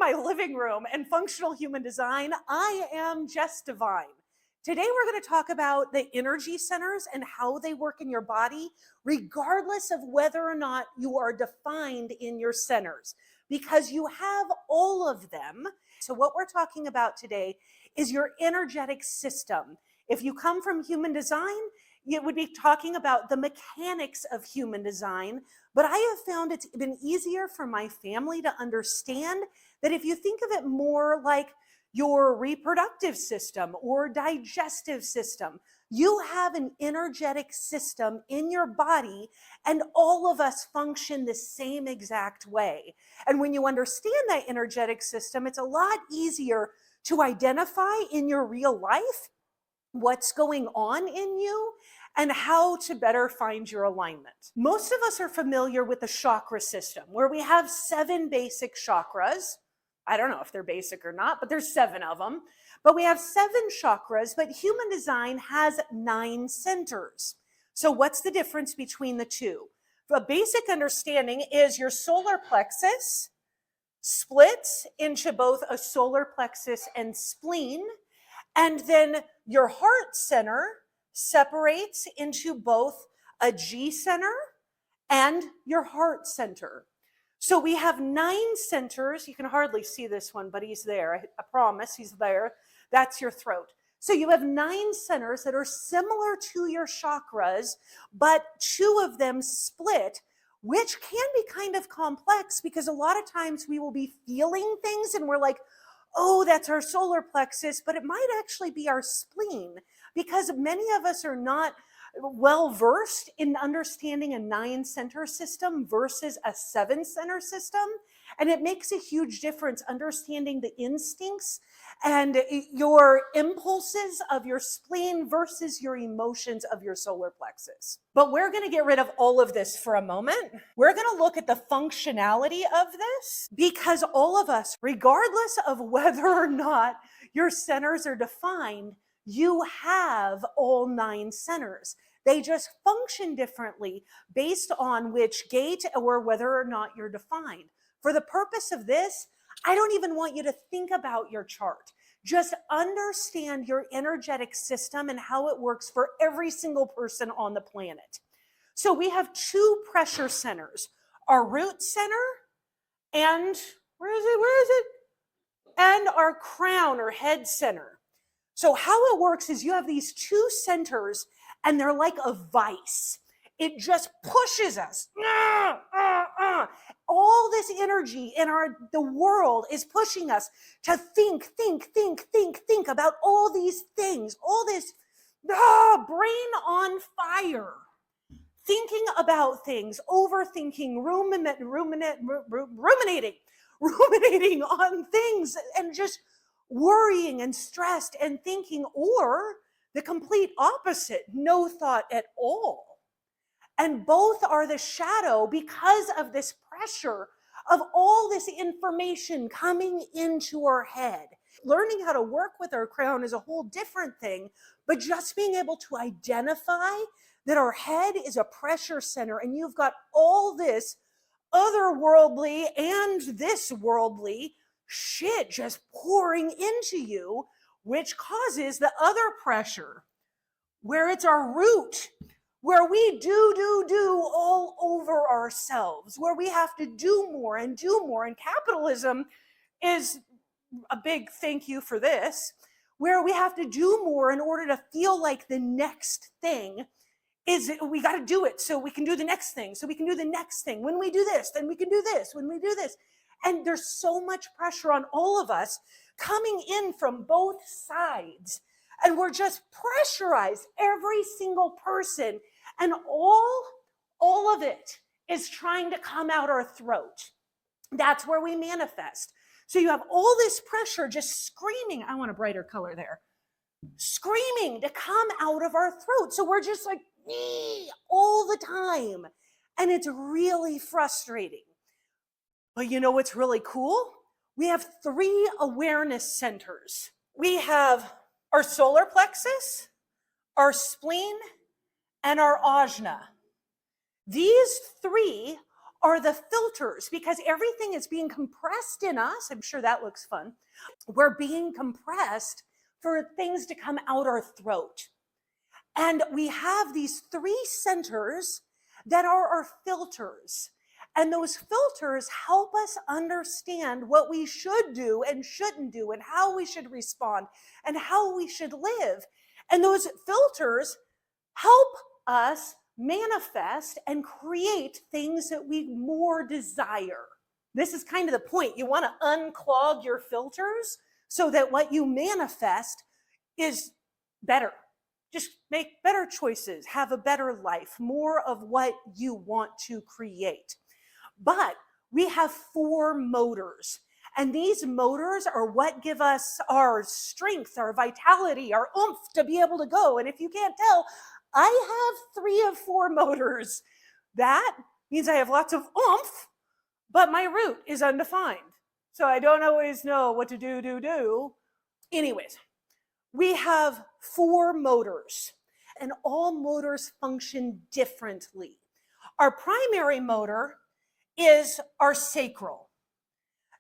my living room and functional human design. I am Jes Divine. Today we're going to talk about the energy centers and how they work in your body, regardless of whether or not you are defined in your centers, because you have all of them. So what we're talking about today is your energetic system. If you come from human design, you would be talking about the mechanics of human design, but I have found it's been easier for my family to understand that if you think of it more like your reproductive system or digestive system, you have an energetic system in your body, and all of us function the same exact way. And when you understand that energetic system, it's a lot easier to identify in your real life what's going on in you and how to better find your alignment. Most of us are familiar with the chakra system, where we have 7 basic chakras. I don't know if they're basic or not, but there's 7 of them. But we have 7 chakras, but human design has 9 centers. So what's the difference between the two? The basic understanding is your solar plexus splits into both a solar plexus and spleen, and then your heart center separates into both a G center and your heart center. So we have 9 centers. You can hardly see this one, but he's there. I promise he's there. That's your throat. So you have 9 centers that are similar to your chakras, but 2 of them split, which can be kind of complex because a lot of times we will be feeling things and we're like, oh, that's our solar plexus, but it might actually be our spleen, because many of us are not well versed in understanding a 9 center system versus a 7 center system. And it makes a huge difference understanding the instincts and your impulses of your spleen versus your emotions of your solar plexus. But we're going to get rid of all of this for a moment. We're going to look at the functionality of this, because all of us, regardless of whether or not your centers are defined, you have all 9 centers. They just function differently based on which gate or whether or not you're defined. For the purpose of this, I don't even want you to think about your chart. Just understand your energetic system and how it works for every single person on the planet. So we have 2 pressure centers, our root center and, where is it? And our crown or head center. So how it works is you have these 2 centers and they're like a vice. It just pushes us. All this energy in the world is pushing us to think about all these things, all this brain on fire, thinking about things, overthinking, ruminating on things, and just worrying and stressed and thinking, or the complete opposite, no thought at all. And both are the shadow because of this pressure of all this information coming into our head. Learning how to work with our crown is a whole different thing, but just being able to identify that our head is a pressure center and you've got all this otherworldly and this worldly shit just pouring into you, which causes the other pressure, where it's our root, where we do all over ourselves, where we have to do more. And capitalism is a big thank you for this, where we have to do more in order to feel like the next thing is, we got to do it so we can do the next thing, so we can do the next thing. When we do this, then we can do this. When we do this. And there's so much pressure on all of us coming in from both sides. And we're just pressurized, every single person. And all of it is trying to come out our throat. That's where we manifest. So you have all this pressure just screaming. I want a brighter color there. Screaming to come out of our throat. So we're just like, all the time. And it's really frustrating. But you know what's really cool? We have 3 awareness centers. We have our solar plexus, our spleen, and our Ajna. These 3 are the filters, because everything is being compressed in us. I'm sure that looks fun. We're being compressed for things to come out our throat. And we have these three centers that are our filters. And those filters help us understand what we should do and shouldn't do, and how we should respond, and how we should live. And those filters help us manifest and create things that we more desire. This is kind of the point. You want to unclog your filters so that what you manifest is better. Just make better choices, have a better life, more of what you want to create. But we have 4 motors, and these motors are what give us our strength, our vitality, our oomph to be able to go. And if you can't tell, I have 3 of 4 motors. That means I have lots of oomph, but my root is undefined. So I don't always know what to do. Anyways, we have 4 motors, and all motors function differently. Our primary motor is our sacral.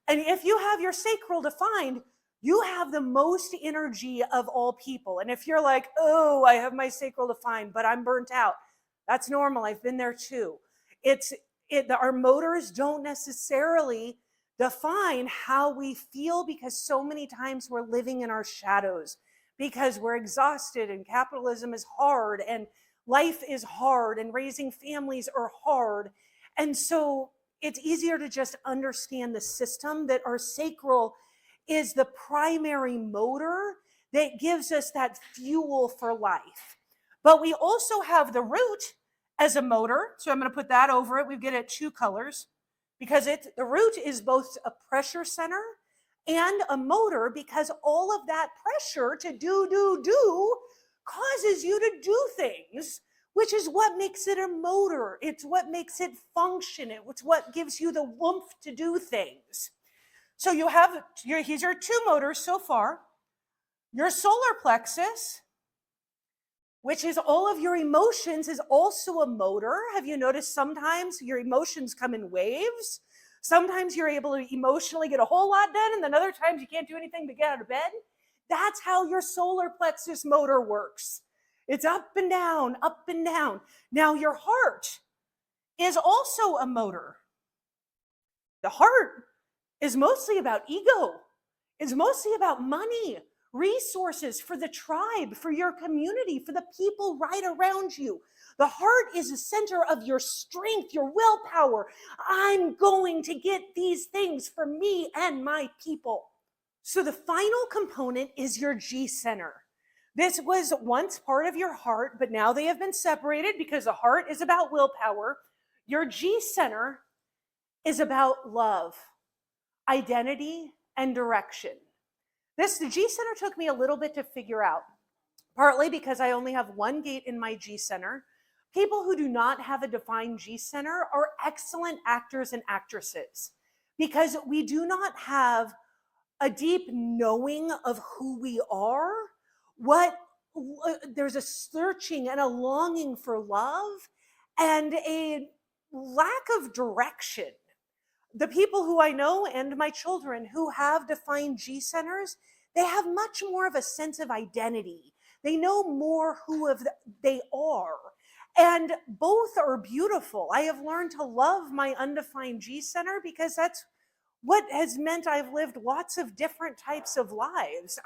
And if you have your sacral defined, you have the most energy of all people. And if you're like, oh, I have my sacral defined, but I'm burnt out, that's normal. I've been there too. Our motors don't necessarily define how we feel, because so many times we're living in our shadows, because we're exhausted, and capitalism is hard, and life is hard, and raising families are hard. And so it's easier to just understand the system that our sacral is the primary motor that gives us that fuel for life. But we also have the root as a motor. So I'm going to put that over it. We get it 2 colors, because the root is both a pressure center and a motor, because all of that pressure to do causes you to do things, which is what makes it a motor. It's what makes it function. It's what gives you the oomph to do things. So you have these are 2 motors so far. Your solar plexus, which is all of your emotions, is also a motor. Have you noticed sometimes your emotions come in waves? Sometimes you're able to emotionally get a whole lot done, and then other times you can't do anything but get out of bed. That's how your solar plexus motor works. It's up and down, up and down. Now your heart is also a motor. The heart is mostly about ego. It's mostly about money, resources for the tribe, for your community, for the people right around you. The heart is the center of your strength, your willpower. I'm going to get these things for me and my people. So the final component is your G center. This was once part of your heart, but now they have been separated, because the heart is about willpower. Your G center is about love, identity, and direction. The G center took me a little bit to figure out, partly because I only have 1 gate in my G center. People who do not have a defined G center are excellent actors and actresses, because we do not have a deep knowing of who we are. There's a searching and a longing for love, and a lack of direction. The people who I know, and my children who have defined G centers, they have much more of a sense of identity. They know more who they are. And both are beautiful. I have learned to love my undefined G center, because that's what has meant I've lived lots of different types of lives.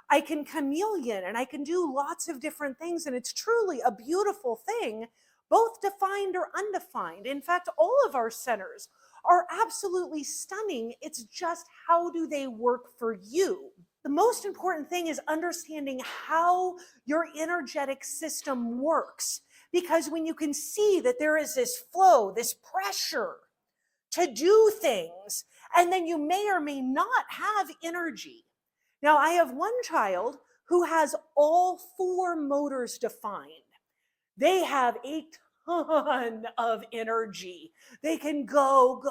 I can chameleon, and I can do lots of different things, and it's truly a beautiful thing, both defined or undefined. In fact, all of our centers are absolutely stunning. It's just, how do they work for you? The most important thing is understanding how your energetic system works, because when you can see that there is this flow, this pressure to do things, and then you may or may not have energy. Now, I have 1 child who has all 4 motors defined. They have a ton of energy. They can go.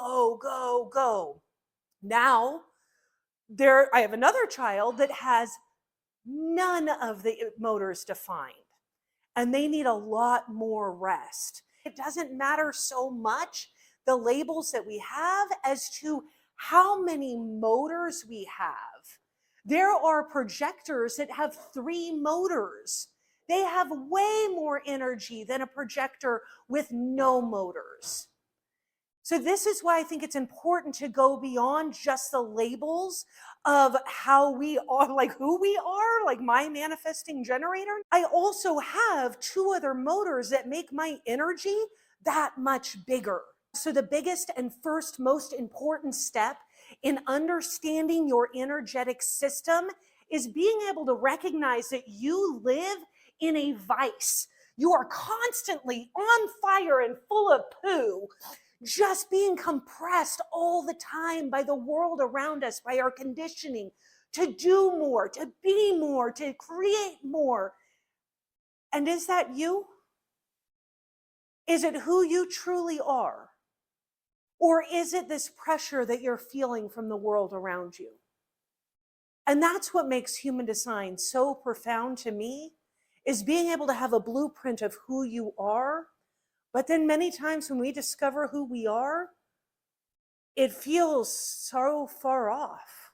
Now, I have another child that has none of the motors defined, and they need a lot more rest. It doesn't matter so much the labels that we have as to how many motors we have. There are projectors that have 3 motors. They have way more energy than a projector with no motors. So this is why I think it's important to go beyond just the labels of how we are, like who we are, like my manifesting generator. I also have 2 other motors that make my energy that much bigger. So the biggest and first most important step in understanding your energetic system is being able to recognize that you live in a vice. You are constantly on fire and full of poo, just being compressed all the time by the world around us, by our conditioning to do more, to be more, to create more. And is that you? Is it who you truly are? Or is it this pressure that you're feeling from the world around you? And that's what makes human design so profound to me, is being able to have a blueprint of who you are. But then many times when we discover who we are, it feels so far off.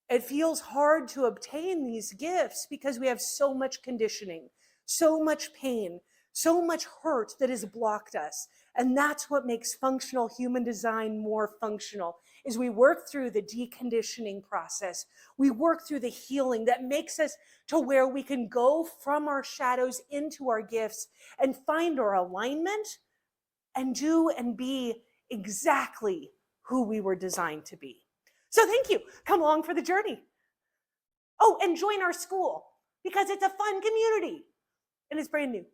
It feels hard to obtain these gifts because we have so much conditioning, so much pain, so much hurt that has blocked us. And that's what makes functional human design more functional, is we work through the deconditioning process. We work through the healing that makes us to where we can go from our shadows into our gifts and find our alignment and do and be exactly who we were designed to be. So thank you. Come along for the journey. Oh, and join our school because it's a fun community and it's brand new.